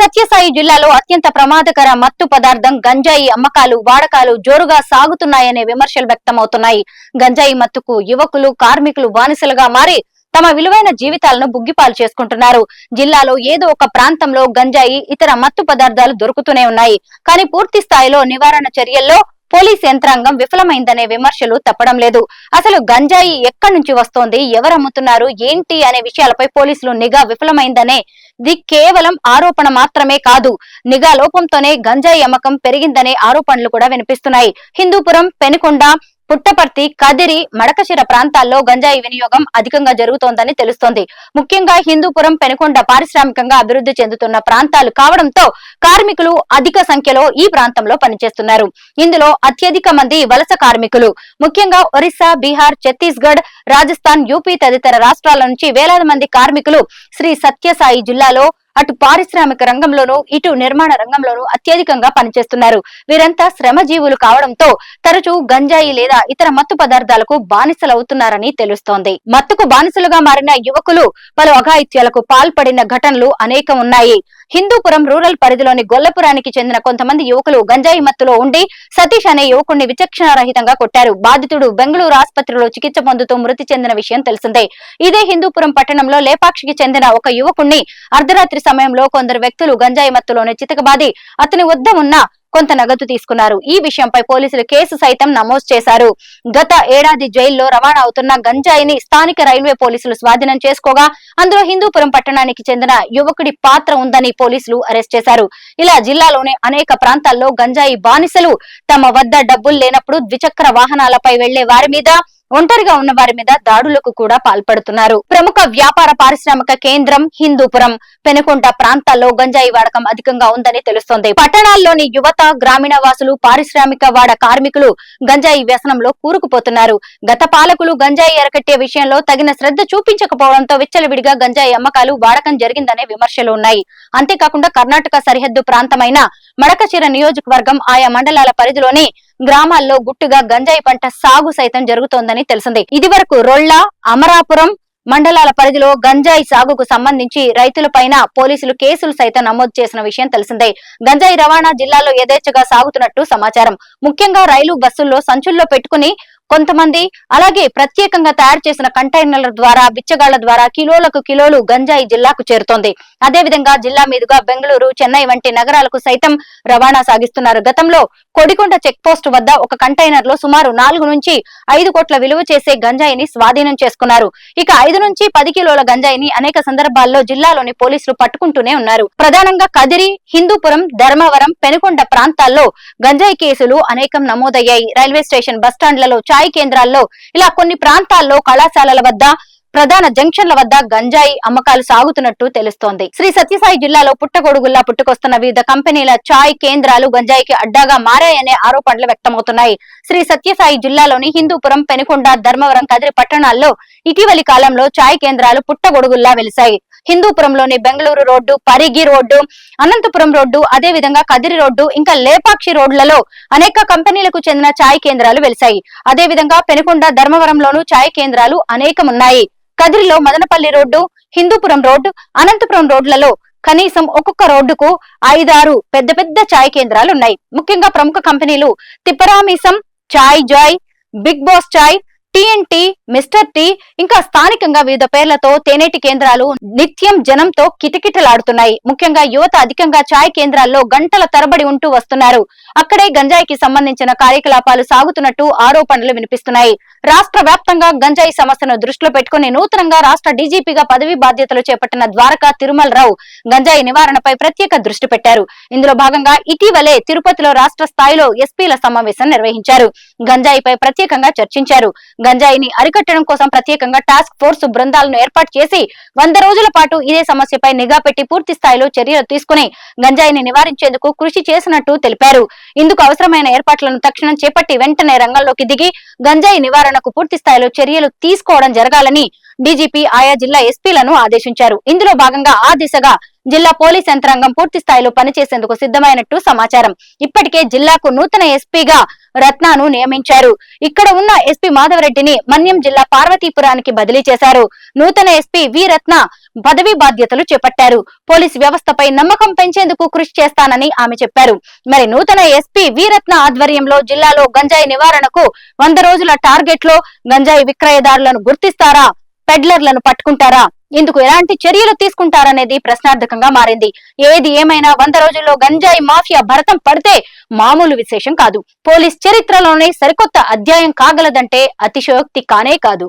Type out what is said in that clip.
సత్యసాయి జిల్లాలో అత్యంత ప్రమాదకర మత్తు పదార్థం గంజాయి అమ్మకాలు వాడకాలు జోరుగా సాగుతున్నాయనే విమర్శలు వ్యక్తమవుతున్నాయి. గంజాయి మత్తుకు యువకులు కార్మికులు బానిసలుగా మారి తమ విలువైన జీవితాలను బుగ్గిపాలు చేసుకుంటున్నారు. జిల్లాలో ఏదో ఒక ప్రాంతంలో గంజాయి ఇతర మత్తు పదార్థాలు దొరుకుతూనే ఉన్నాయి. కానీ పూర్తి స్థాయిలో నివారణ చర్యల్లో పోలీస్ యంత్రాంగం విఫలమైందనే విమర్శలు తప్పడం లేదు. అసలు గంజాయి ఎక్కడి నుంచి వస్తోంది, ఎవరు అమ్ముతున్నారు, ఏంటి అనే విషయాలపై పోలీసులు నిఘా విఫలమైందనే ఇది కేవలం ఆరోపణ మాత్రమే కాదు. నిఘా లోపంతోనే గంజాయి అమ్మకం పెరిగిందనే ఆరోపణలు కూడా వినిపిస్తున్నాయి. హిందూపురం, పెనుకొండ, పుట్టపర్తి, కదిరి, మడకశిర ప్రాంతాల్లో గంజాయి వినియోగం అధికంగా జరుగుతోందని తెలుస్తోంది. ముఖ్యంగా హిందూపురం, పెనుకొండ పారిశ్రామికంగా అభివృద్ధి చెందుతున్న ప్రాంతాలు కావడంతో కార్మికులు అధిక సంఖ్యలో ఈ ప్రాంతంలో పనిచేస్తున్నారు. ఇందులో అత్యధిక మంది వలస కార్మికులు. ముఖ్యంగా ఒరిస్సా, బీహార్, ఛత్తీస్గఢ్, రాజస్థాన్, యూపీ తదితర రాష్ట్రాల నుంచి వేలాది మంది కార్మికులు శ్రీ సత్యసాయి జిల్లాలో అటు పారిశ్రామిక రంగంలోనూ ఇటు నిర్మాణ రంగంలోనూ అత్యధికంగా పనిచేస్తున్నారు. వీరంతా శ్రమజీవులు కావడంతో తరచూ గంజాయి లేదా ఇతర మత్తు పదార్థాలకు బానిసలవుతున్నారని తెలుస్తోంది. మత్తుకు బానిసలుగా మారిన యువకులు పలు అఘాయిత్యాలకు పాల్పడిన ఘటనలు అనేకం ఉన్నాయి. హిందూపురం రూరల్ పరిధిలోని గొల్లపురానికి చెందిన కొంతమంది యువకులు గంజాయి మత్తులో ఉండి సతీష్ అనే యువకుడిని విచక్షణారహితంగా కొట్టారు. బాధితుడు బెంగళూరు ఆసుపత్రిలో చికిత్స పొందుతూ మృతి చెందిన విషయం తెలిసిందే. ఇదే హిందూపురం పట్టణంలో లేపాక్షికి చెందిన ఒక యువకుడిని అర్ధరాత్రి సమయంలో కొందరు వ్యక్తులు గంజాయి మత్తులోనే చితకబాది అతని వద్ద ఉన్న కొంత నగదు తీసుకున్నారు. ఈ విషయంపై పోలీసులు కేసు సైతం నమోదు చేశారు. గత ఏడాది జైల్లో రవాణా అవుతున్న గంజాయిని స్థానిక రైల్వే పోలీసులు స్వాధీనం చేసుకోగా అందులో హిందూపురం పట్టణానికి చెందిన యువకుడి పాత్ర ఉందని పోలీసులు అరెస్ట్ చేశారు. ఇలా జిల్లాలోని అనేక ప్రాంతాల్లో గంజాయి బానిసలు తమ వద్ద డబ్బులు లేనప్పుడు ద్విచక్ర వాహనాలపై వెళ్లే వారి మీద, ఒంటరిగా ఉన్న వారి మీద దాడులకు కూడా పాల్పడుతున్నారు. ప్రముఖ వ్యాపార పారిశ్రామిక కేంద్రం హిందూపురం, పెనుకొండ ప్రాంతాల్లో గంజాయి వాడకం అధికంగా ఉందని తెలుస్తోంది. పట్టణాల్లోని యువత, గ్రామీణ వాసులు, పారిశ్రామిక వాడ కార్మికులు గంజాయి వ్యసనంలో కూరుకుపోతున్నారు. గత పాలకులు గంజాయి అరకట్టే విషయంలో తగిన శ్రద్ధ చూపించకపోవడంతో విచ్చలవిడిగా గంజాయి అమ్మకాలు వాడకం జరిగిందనే విమర్శలు ఉన్నాయి. అంతేకాకుండా కర్ణాటక సరిహద్దు ప్రాంతమైన మడకశిర నియోజకవర్గం ఆయా మండలాల పరిధిలోని గ్రామాల్లో గుట్టుగా గంజాయి పంట సాగు సైతం జరుగుతోందని తెలిసింది. ఇదివరకు రొళ్ళ, అమరాపురం మండలాల పరిధిలో గంజాయి సాగుకు సంబంధించి రైతులపైన పోలీసులు కేసులు సైతం నమోదు చేసిన విషయం తెలిసిందే. గంజాయి రవాణా జిల్లాలో యథేచ్ఛగా సాగుతున్నట్టు సమాచారం. ముఖ్యంగా రైలు, బస్సుల్లో సంచుల్లో పెట్టుకుని కొంతమంది, అలాగే ప్రత్యేకంగా తయారు చేసిన కంటైనర్ల ద్వారా, బిచ్చగాళ్ల ద్వారా కిలోలకు కిలోలు గంజాయి జిల్లాకు చేరుతోంది. అదేవిధంగా జిల్లా మీదుగా బెంగళూరు, చెన్నై వంటి నగరాలకు సైతం రవాణా సాగిస్తున్నారు. గతంలో కొడికొండ చెక్ పోస్ట్ వద్ద ఒక కంటైనర్ లో సుమారు 4 నుంచి 5 కోట్ల విలువ చేసే గంజాయిని స్వాధీనం చేసుకున్నారు. ఇక 5 నుంచి 10 కిలోల గంజాయిని అనేక సందర్భాల్లో జిల్లాలోని పోలీసులు పట్టుకుంటూనే ఉన్నారు. ప్రధానంగా కదిరి, హిందూపురం, ధర్మవరం, పెనుకొండ ప్రాంతాల్లో గంజాయి కేసులు అనేకం నమోదయ్యాయి. రైల్వే స్టేషన్, బస్టాండ్లలో, ఛాయ్ కేంద్రాల్లో, ఇలా కొన్ని ప్రాంతాల్లో కళాశాలల వద్ద, ప్రధాన జంక్షన్ల వద్ద గంజాయి అమ్మకాలు సాగుతున్నట్టు తెలుస్తోంది. శ్రీ సత్యసాయి జిల్లాలో పుట్టగొడుగుల్లా పుట్టుకొస్తున్న వివిధ కంపెనీల ఛాయ్ కేంద్రాలు గంజాయికి అడ్డాగా మారాయనే ఆరోపణలు వ్యక్తమవుతున్నాయి. శ్రీ సత్యసాయి జిల్లాలోని హిందూపురం, పెనుకొండ, ధర్మవరం, కదిరి పట్టణాల్లో ఇటీవలి కాలంలో ఛాయ్ కేంద్రాలు పుట్టగొడుగుల్లా వెలిశాయి. హిందూపురంలోని Bengaluru road, Parigi road, Anantapuram road, అదే విధంగా కదిరి రోడ్డు, ఇంకా లేపాక్షి రోడ్లలో అనేక కంపెనీలకు చెందిన ఛాయ్ కేంద్రాలు వెలిశాయి. అదే విధంగా పెనుకొండ, ధర్మవరంలోనూ ఛాయ్ కేంద్రాలు అనేకమున్నాయి. కదిరిలో మదనపల్లి రోడ్డు, హిందూపురం రోడ్డు, అనంతపురం రోడ్లలో కనీసం ఒక్కొక్క రోడ్డుకు 5-6 పెద్ద పెద్ద ఛాయ్ కేంద్రాలు ఉన్నాయి. ముఖ్యంగా ప్రముఖ కంపెనీలు తిప్పరామీసం, ఛాయ్ జాయ్, బిగ్ బాస్ ఛాయ్, టీ&టీ, మిస్టర్ టీ, ఇంకా స్థానికంగా వివిధ పేర్లతో తేనేటి కేంద్రాలు నిత్యం జనంతో కిటకిటలాడుతున్నాయి. ముఖ్యంగా యువత అధికంగా ఛాయ్ కేంద్రాల్లో గంటల తరబడి ఉంటూ వస్తున్నారు. అక్కడే గంజాయికి సంబంధించిన కార్యకలాపాలు సాగుతున్నట్టు ఆరోపణలు వినిపిస్తున్నాయి. రాష్ట్ర వ్యాప్తంగా గంజాయి సమస్యను దృష్టిలో పెట్టుకుని నూతనంగా రాష్ట్ర డీజీపీగా పదవి బాధ్యతలు చేపట్టిన ద్వారకా తిరుమల్ రావు గంజాయి నివారణపై ప్రత్యేక దృష్టి పెట్టారు. ఇందులో భాగంగా ఇటీవలే తిరుపతిలో రాష్ట్ర స్థాయిలో ఎస్పీల సమావేశం నిర్వహించారు. గంజాయిపై ప్రత్యేకంగా చర్చించారు. గంజాయిని అరికట్టడం కోసం ప్రత్యేకంగా టాస్క్ ఫోర్స్ బృందాలను ఏర్పాటు చేసి 100 రోజుల పాటు ఇదే సమస్యపై నిఘా పెట్టి పూర్తి స్థాయిలో చర్యలు తీసుకుని గంజాయిని నివారించేందుకు కృషి చేసినట్టు తెలిపారు. ఇందుకు అవసరమైన ఏర్పాట్లను తక్షణం చేపట్టి వెంటనే రంగంలోకి దిగి గంజాయి నివారణకు పూర్తి స్థాయిలో చర్యలు తీసుకోవడం జరగాలని డీజీపీ ఆయా జిల్లా ఎస్పీలను ఆదేశించారు. ఇందులో భాగంగా ఆ దిశగా జిల్లా పోలీస్ యంత్రాంగం పూర్తి స్థాయిలో పనిచేసేందుకు సిద్ధమైనట్టు సమాచారం. ఇప్పటికే జిల్లాకు నూతన ఎస్పీగా రత్నాను నియమించారు. ఇక్కడ ఉన్న ఎస్పీ మాధవరెడ్డిని మన్యం జిల్లా పార్వతీపురానికి బదిలీ చేశారు. నూతన ఎస్పీ వి రత్న పదవీ బాధ్యతలు చేపట్టారు. పోలీస్ వ్యవస్థపై నమ్మకం పెంచేందుకు కృషి చేస్తానని ఆమె చెప్పారు. మరి నూతన ఎస్పీ వి రత్న ఆధ్వర్యంలో జిల్లాలో గంజాయి నివారణకు 100 రోజుల టార్గెట్ లో గంజాయి విక్రయదారులను గుర్తిస్తారా, పెడ్లర్లను పట్టుకుంటారా, ఇందుకు ఎలాంటి చర్యలు తీసుకుంటారనేది ప్రశ్నార్థకంగా మారింది. ఏది ఏమైనా 100 రోజుల్లో గంజాయి మాఫియా భరతం పడితే మామూలు విశేషం కాదు. పోలీస్ చరిత్రలోనే సరికొత్త అధ్యాయం కాగలదంటే అతిశయోక్తి కానే కాదు.